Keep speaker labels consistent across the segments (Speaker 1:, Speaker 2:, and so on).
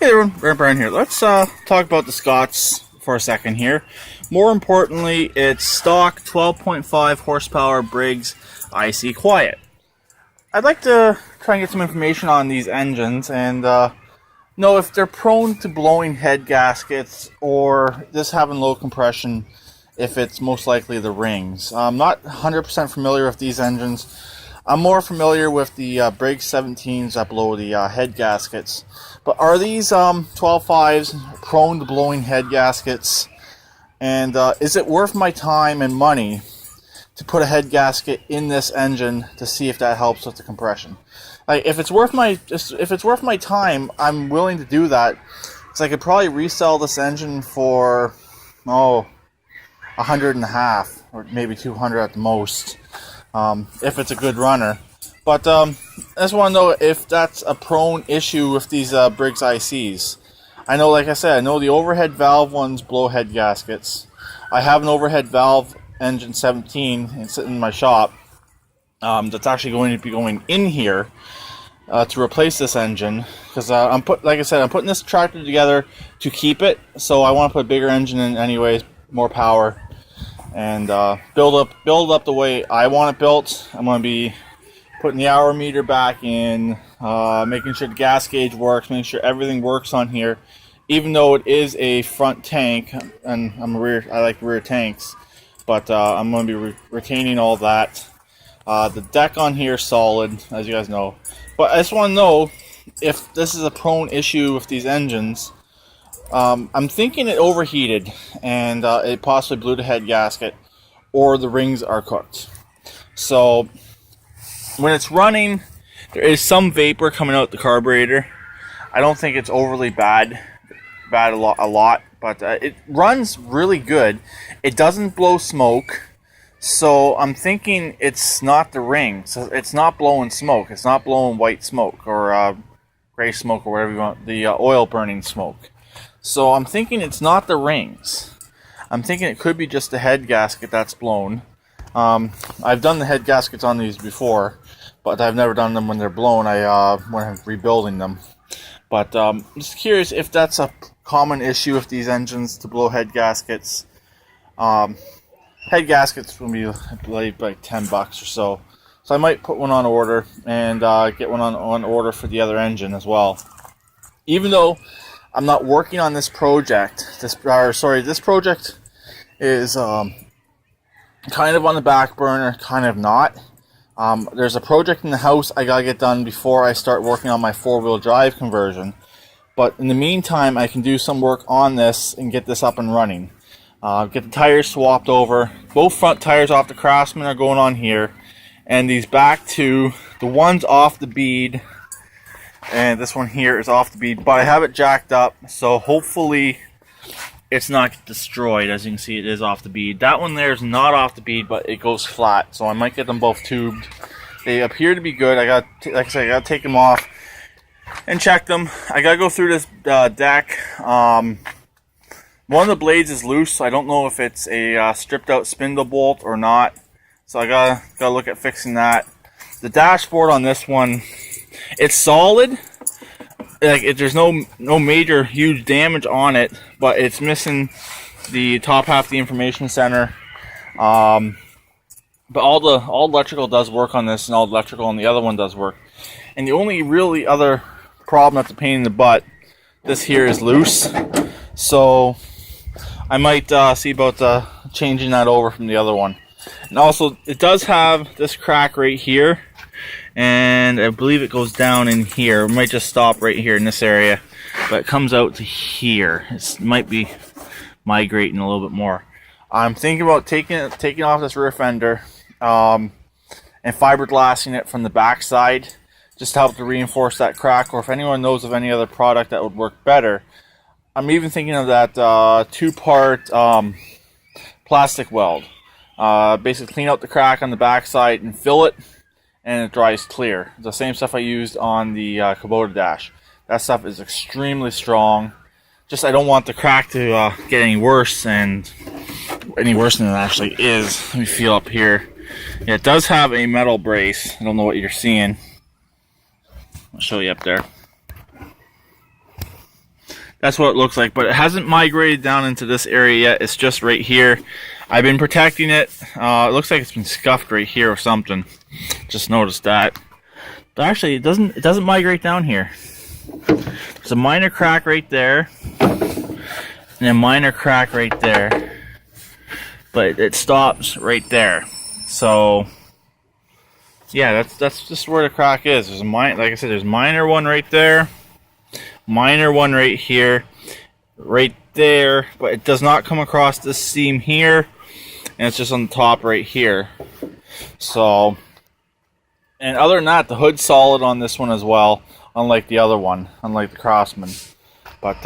Speaker 1: Hey everyone, Brian here. Let's talk about the Scots for a second here. More importantly, it's stock 12.5 horsepower Briggs IC Quiet. I'd like to try and get some information on these engines and know if they're prone to blowing head gaskets or just having low compression, if it's most likely the rings. I'm not 100% familiar with these engines. I'm more familiar with the Briggs 17s that blow the head gaskets. But are these 12.5s prone to blowing head gaskets? And is it worth my time and money to put a head gasket in this engine to see if that helps with the compression? Like, if it's worth my time, I'm willing to do that. Because I could probably resell this engine for $150 or maybe $200 at the most. If it's a good runner. But I just want to know if that's a prone issue with these Briggs ICs. I know, like I said, I know the overhead valve ones blow head gaskets. I have an overhead valve engine 17 and sitting in my shop that's actually going to be going in here to replace this engine, because like I said, I'm putting this tractor together to keep it. So I want to put a bigger engine in anyways, more power. And build up the way I want it built. I'm going to be putting the hour meter back in, making sure the gas gauge works, making sure everything works on here. Even though it is a front tank, and I like rear tanks, but I'm going to be retaining all that. The deck on here is solid, as you guys know. But I just want to know if this is a prone issue with these engines. I'm thinking it overheated and it possibly blew the head gasket, or the rings are cooked. So when it's running, there is some vapor coming out the carburetor. I don't think it's overly bad a lot, but it runs really good. It doesn't blow smoke, so I'm thinking it's not the ring. So it's not blowing smoke. It's not blowing white smoke or gray smoke or whatever you want, the oil burning smoke. So I'm thinking it's not the rings. I'm thinking it could be just the head gasket that's blown. I've done the head gaskets on these before, but I've never done them when they're blown. When I'm rebuilding them. But I'm just curious if that's a common issue with these engines to blow head gaskets. Head gaskets will be, I believe, like $10 or so. So I might put one on order and get one on order for the other engine as well. Even though I'm not working on this project. This project is kind of on the back burner, kind of not. There's a project in the house I gotta get done before I start working on my four-wheel drive conversion. But in the meantime, I can do some work on this and get this up and running. Get the tires swapped over. Both front tires off the Craftsman are going on here, and these back two, the one's off the bead. And this one here is off the bead, but I have it jacked up, so hopefully it's not destroyed. As you can see, it is off the bead. That one there is not off the bead, but it goes flat, so I might get them both tubed. They appear to be good. Like I said, I gotta take them off and check them. I gotta go through this deck. One of the blades is loose, so I don't know if it's a stripped out spindle bolt or not. So I gotta look at fixing that. The dashboard on this one, it's solid. Like there's no major huge damage on it, but it's missing the top half of the information center. But all electrical does work on this, and all electrical on the other one does work. And the only really other problem that's a pain in the butt, this here is loose. So I might see about changing that over from the other one. And also, it does have this crack right here, and I believe it goes down in here. It might just stop right here in this area, but it comes out to here. It might be migrating a little bit more. I'm thinking about taking off this rear fender and fiberglassing it from the back side, just to help to reinforce that crack. Or if anyone knows of any other product that would work better, I'm even thinking of that two-part plastic weld. Basically clean out the crack on the back side and fill it, and it dries clear. The same stuff I used on the Kubota dash. That stuff is extremely strong. Just I don't want the crack to get any worse, and any worse than it actually is. Let me feel up here. Yeah, it does have a metal brace. I don't know what you're seeing. I'll show you up there. That's what it looks like, but it hasn't migrated down into this area yet. It's just right here. I've been protecting it. It looks like it's been scuffed right here or something. Just noticed that. But actually, it doesn't migrate down here. There's a minor crack right there, and a minor crack right there. But it stops right there. So yeah, that's just where the crack is. There's a like I said, there's a minor one right there, minor one right here, right there, but it does not come across this seam here, and it's just on the top right here. So, and other than that, the hood's solid on this one as well, unlike the other one, unlike the Craftsman. But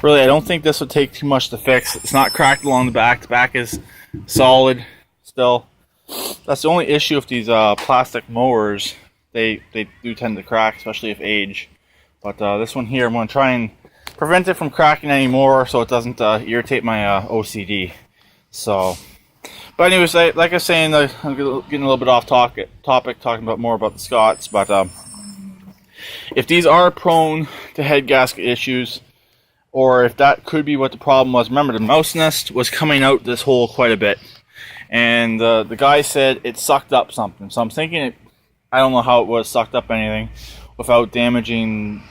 Speaker 1: really, I don't think this would take too much to fix. It's not cracked along the back. The back is solid still. That's the only issue with these plastic mowers. They do tend to crack, especially if age. But this one here, I'm going to try and prevent it from cracking anymore so it doesn't irritate my OCD. So, but anyways, like I was saying, I'm getting a little bit off topic, talking about more about the Scots. But if these are prone to head gasket issues, or if that could be what the problem was, remember the mouse nest was coming out this hole quite a bit. And the guy said it sucked up something. So I'm thinking I don't know how it was sucked up anything without doing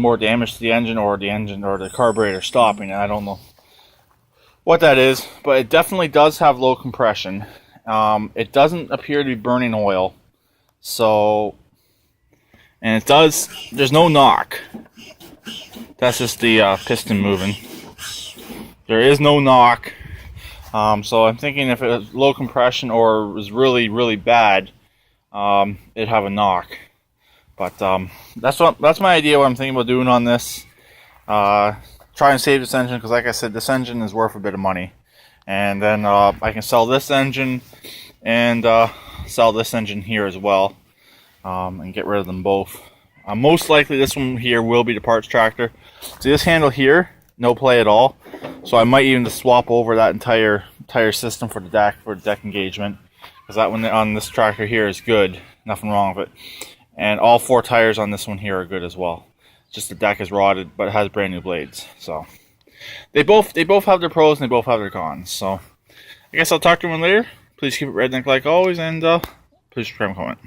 Speaker 1: more damage to the engine or the carburetor stopping. I don't know what that is, but it definitely does have low compression. It doesn't appear to be burning oil. So, and there's no knock. That's just the piston moving. There is no knock. So I'm thinking if it was low compression or was really, really bad, it'd have a knock. But that's my idea. What I'm thinking about doing on this. Try and save this engine, because like I said, this engine is worth a bit of money. And then I can sell this engine and sell this engine here as well, and get rid of them both. Most likely this one here will be the parts tractor. See this handle here? No play at all. So I might even just swap over that entire system for the deck engagement, because that one on this tractor here is good. Nothing wrong with it. And all 4 tires on this one here are good as well. Just the deck is rotted, but it has brand new blades. So they both have their pros and they both have their cons. So I guess I'll talk to them later. Please keep it redneck like always, and please subscribe and comment.